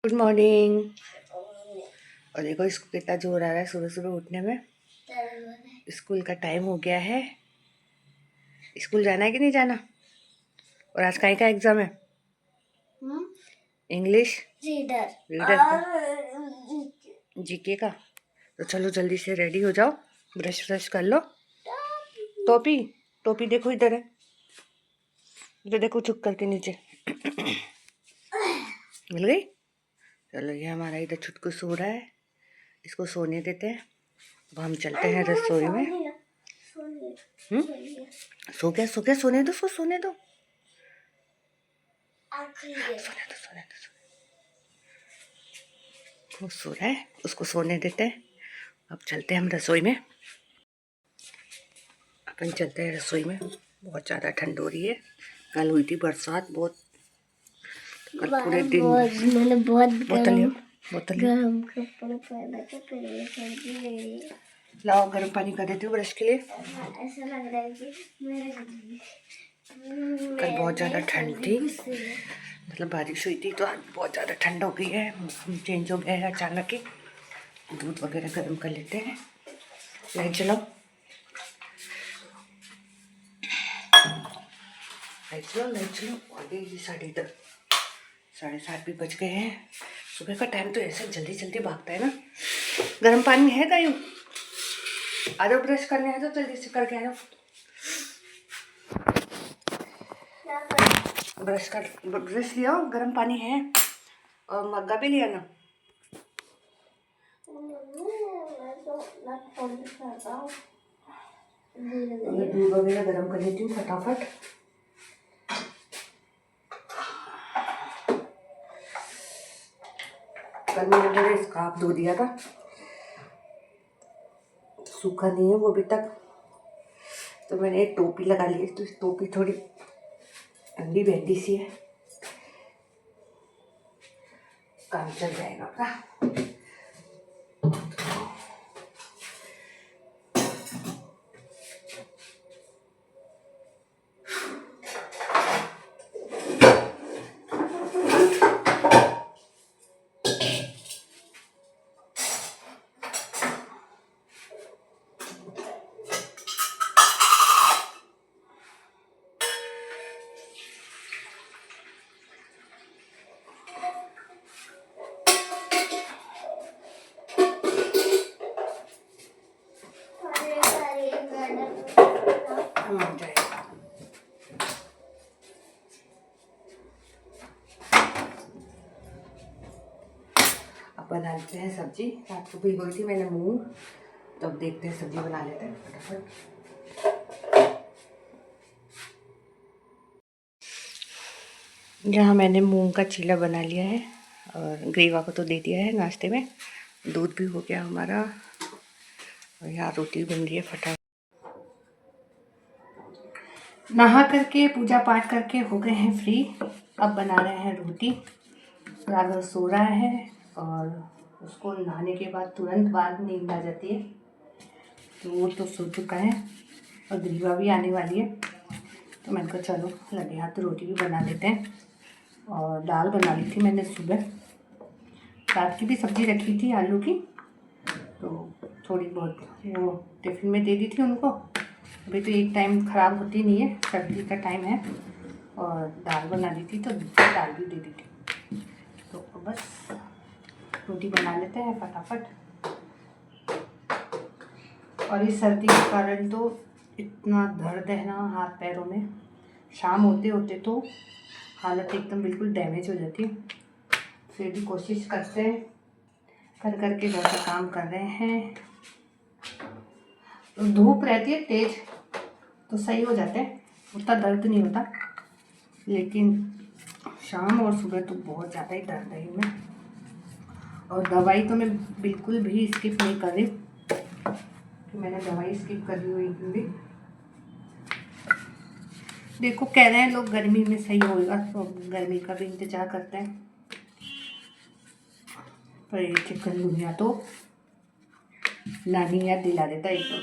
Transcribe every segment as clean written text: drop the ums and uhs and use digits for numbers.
Good morning. और देखो इसको कितना जोर आ रहा है सुबह सुबह उठने में। स्कूल का टाइम हो गया है। स्कूल जाना है कि नहीं जाना? और आज का एग्जाम है? इंग्लिश रीडर का, जीके का। तो चलो जल्दी से रेडी हो जाओ, ब्रश व्रश कर लो। टोपी टोपी देखो इधर है, इधर देखो चुप करके नीचे। मिल गई? चलो ये हमारा इधर छुटकू सो रहा है, इसको सोने देते हैं। अब हम चलते हैं रसोई में। सो गया सोने दो, सोने दो। वो सो रहा है, उसको सोने देते हैं। अब चलते हैं हम रसोई में। अपन चलते हैं रसोई में। बहुत ज़्यादा ठंड हो रही है। कल हुई थी बरसात बहुत, कल पूरे दिन मैंने बहुत बोतल लाओ, गर्म पानी कर देती हूँ ब्रश के लिए। ऐसा लग रहा है कि कल बहुत ज़्यादा ठंड थी, मतलब बारिश हुई थी, तो आज बहुत ज़्यादा ठंड हो गई है। मौसम चेंज हो गया है अचानक ही। दूध वगैरह गर्म कर लेते हैं। लाइट चलाओ, लाइट चलो। आगे 7:30 भी बज गए हैं। सुबह का टाइम तो ऐसे जल्दी जल्दी भागता है ना। गर्म पानी है गायू? आ जाओ, ब्रश करने आ जाओ, जल्दी से करके आ जाओ। ब्रश लिया, गर्म पानी है और मग्गा भी लिया ना। दूध वगैरह गर्म कर लेती हूँ फटाफट। कल मैंने मेरे स्कार्फ धो दिया था, सूखा नहीं है वो अभी तक, तो मैंने एक टोपी लगा ली है। तो इस टोपी थोड़ी ठंडी बहती सी है, काम चल जाएगा अपना। बना लेते हैं सब्जी। रात को भिगोई थी मैंने मूंग, तो अब देखते हैं सब्जी बना लेते हैं फटाफट। यहाँ मैंने मूंग का चीला बना लिया है और ग्रीवा को तो दे दिया है नाश्ते में। दूध भी हो गया हमारा और यहाँ रोटी बन रही है फटाफट। नहा करके पूजा पाठ करके हो गए हैं फ्री। अब बना रहे हैं रोटी। राघव सो रहा है और उसको नहाने के बाद तुरंत बाद नींद आ जाती है, तो वो तो सो चुका है और ग्रीवा भी आने वाली है। तो मैंने कहा चलो लगे हाथ रोटी भी बना लेते हैं। और दाल बना ली थी मैंने सुबह, रात की भी सब्ज़ी रखी थी आलू की, तो थोड़ी बहुत वो टिफ़िन में दे दी थी उनको। अभी तो एक टाइम ख़राब होती नहीं है, सर्दी का टाइम है। और दाल बना दी थी तो दाल भी दे दी थी। तो बस रोटी बना लेते हैं फटाफट। और इस सर्दी के कारण तो इतना दर्द है ना हाथ पैरों में, शाम होते होते तो हालत एकदम बिल्कुल डैमेज हो जाती है। फिर भी कोशिश करते हैं, कर करके घर का काम कर रहे हैं। तो धूप रहती है तेज तो सही हो जाते हैं, उतना दर्द नहीं होता, लेकिन शाम और सुबह तो बहुत ज़्यादा ही दर्द है इनमें। और दवाई तो मैं बिल्कुल भी स्किप नहीं कर रही, कि मैंने दवाई स्किप करी हुई भी। देखो कह रहे हैं लोग गर्मी में सही होगा, तो गर्मी का भी इंतजार करते हैं। पर ये चिकनगुनिया तो नानी याद दिला देता है एकदम।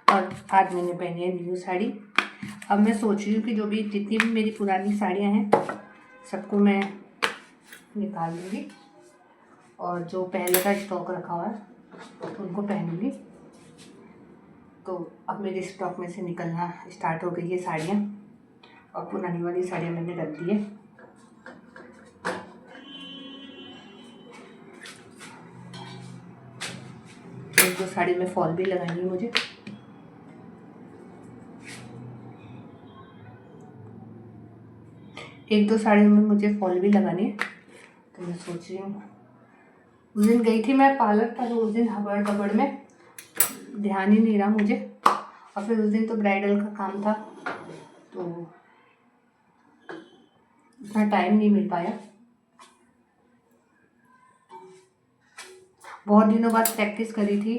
और आज मैंने पहनी है न्यू साड़ी। अब मैं सोच रही हूँ कि जो भी जितनी भी मेरी पुरानी साड़ियाँ हैं सबको मैं निकाल दूँगी और जो पहले का स्टॉक रखा हुआ है उनको पहनूँगी। तो अब मेरे स्टॉक में से निकलना स्टार्ट हो गई है साड़ियाँ और पुरानी वाली साड़ियाँ मैंने रख दी है। एक दो साड़ी में फॉल भी लगानी है मुझे। एक दो साड़ी में मुझे फॉल भी लगानी है। तो मैं सोच रही हूँ, उस दिन गई थी मैं पार्लर पर, उस दिन हबड़ गबड़ में ध्यान ही नहीं रहा मुझे, और फिर उस दिन तो ब्राइडल का काम था तो इतना टाइम नहीं मिल पाया। बहुत दिनों बाद प्रैक्टिस करी थी,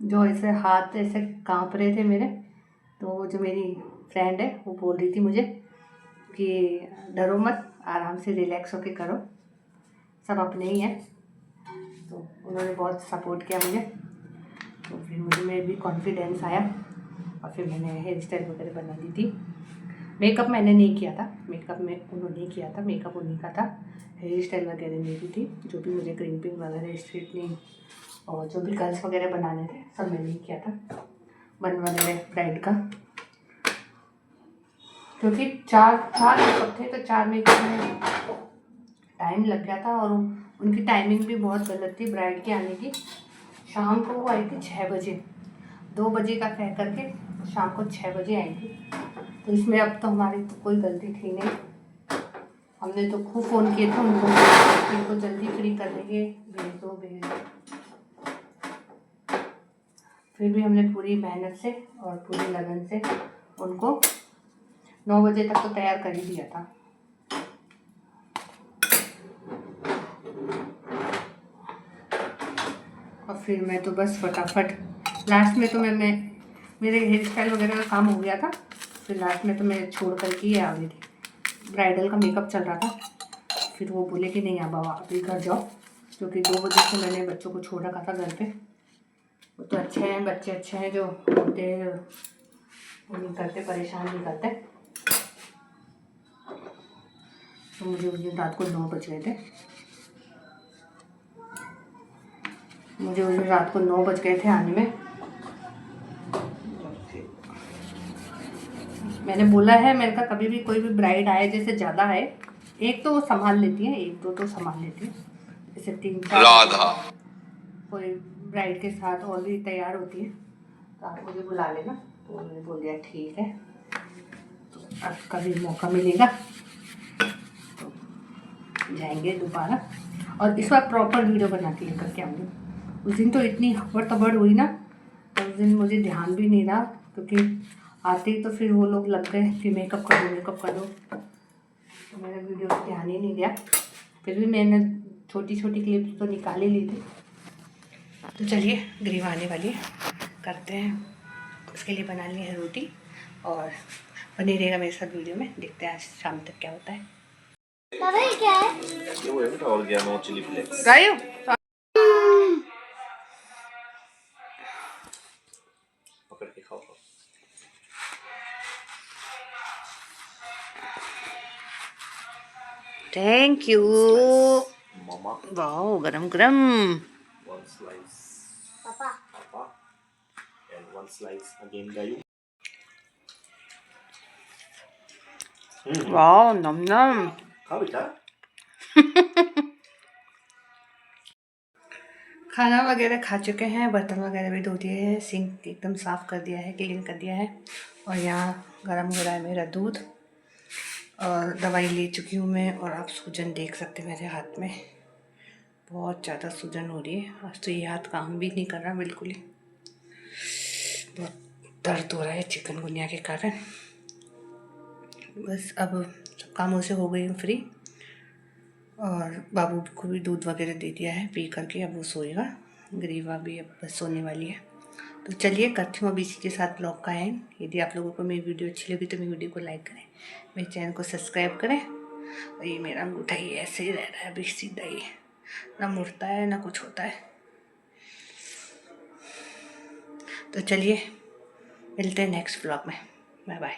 जो ऐसे हाथ ऐसे कांप रहे थे मेरे। तो जो मेरी फ्रेंड है वो बोल रही थी मुझे कि डरो मत, आराम से रिलैक्स होके करो, सब अपने ही हैं। तो उन्होंने बहुत सपोर्ट किया मुझे, तो फिर मुझे में भी कॉन्फिडेंस आया और फिर मैंने हेयर स्टाइल वगैरह बना दी थी। मेकअप मैंने नहीं किया था, मेकअप में उन्होंने किया था, मेकअप उन्हीं का था। हेयर स्टाइल वगैरह मेरी थी, जो भी मुझे क्रिम्पिंग वगैरह, स्ट्रेटनिंग और जो भी कर्ल्स वगैरह बनाने थे सब मैंने ही किया था, बन वगैरह ब्राइड का। क्योंकि चार मेकअप थे तो 4 मेकअप में टाइम लग गया था और उनकी टाइमिंग भी बहुत गलत थी ब्राइड के आने की। शाम को वो आई थी 6 बजे, 2 बजे का कह करके शाम को 6 बजे आई थी। तो इसमें अब तो हमारी तो कोई गलती थी नहीं, हमने तो खूब फ़ोन किए थे उनको जल्दी फ्री कर देंगे, भेज दो भेज दो। फिर भी हमने पूरी मेहनत से और पूरी लगन से उनको 9 बजे तक तो तैयार कर ही दिया था। और फिर मैं तो बस फटाफट लास्ट में तो मैं मेरे हेयर स्टाइल वगैरह का काम हो गया था, फिर लास्ट में तो मैं छोड़ कर के ही आ गई थी। ब्राइडल का मेकअप चल रहा था, फिर वो बोले कि नहीं बाबा अभी घर जाओ, क्योंकि 2 बजे से मैंने बच्चों को छोड़ रखा था घर पे। वो तो अच्छे हैं, बच्चे अच्छे हैं, जो होते हैं वो नहीं करते, परेशान नहीं करते। तो मुझे उस दिन रात को 9 बज गए थे, मुझे उस दिन रात को 9 बज गए थे आने में। मैंने बोला है, मेरे का कभी भी कोई भी ब्राइड आए, जैसे ज़्यादा है एक तो वो संभाल लेती है, एक दो तो संभाल लेती है, जैसे 3-4 राधा कोई ब्राइड के साथ और भी तैयार होती है तो आप मुझे बुला लेना। तो उन्होंने बोल दिया ठीक है, तो अब कभी मौका मिलेगा तो जाएंगे दोबारा, और इस बार प्रॉपर वीडियो बना के लेकर के आऊँगी। उस दिन तो इतनी हबड़ तबड़ हुई ना, तो उस दिन मुझे ध्यान भी नहीं रहा, क्योंकि आते ही तो फिर वो लोग लग गए कि मेकअप कर दो, तो मैंने वीडियो पर ध्यान ही नहीं दिया। फिर भी मैंने छोटी छोटी क्लिप्स तो निकाल ही ली थी। तो चलिए ग्रीव आने वाली है, करते हैं, उसके लिए बना ली है रोटी, और बने रहेगा मेरे साथ वीडियो में, देखते हैं आज शाम तक क्या होता है। दादा ये क्या है? ये वो है बेटा, ऑर्गेनो चिली फ्लेक्स। गायो पकड़ के खाओ। Thank you mama. वाओ गरम गरम। One slice. Papa. Papa. And one slice again, Gayu. Wow नम नम। खा बेटा। खाना वगैरह खा चुके हैं, बर्तन वगैरह भी धो दिए हैं, सिंक एकदम साफ़ कर दिया है, क्लीन कर दिया है, और यहाँ गर्म हो रहा है मेरा दूध, और दवाई ले चुकी हूँ मैं। और आप सूजन देख सकते हैं मेरे हाथ में, बहुत ज़्यादा सूजन हो रही है। आज तो ये हाथ काम भी नहीं कर रहा बिल्कुल ही, बहुत दर्द हो रहा है चिकनगुनिया के कारण। बस अब सब कामों से हो गई हूँ फ्री, और बाबू को भी दूध वगैरह दे दिया है पी करके, अब वो सोएगा। ग्रीवा भी अब बस सोने वाली है। तो चलिए करती हूँ अब इसी के साथ ब्लॉग का एंड। यदि आप लोगों को मेरी वीडियो अच्छी लगी तो मेरी वीडियो को लाइक करें, मेरे चैनल को सब्सक्राइब करें। और ये मेरा अंगूठा ही ऐसे ही रह रहा है अभी सीधा ही, ना मुड़ता है ना कुछ होता है। तो चलिए मिलते हैं नेक्स्ट ब्लॉग में, बाय बाय।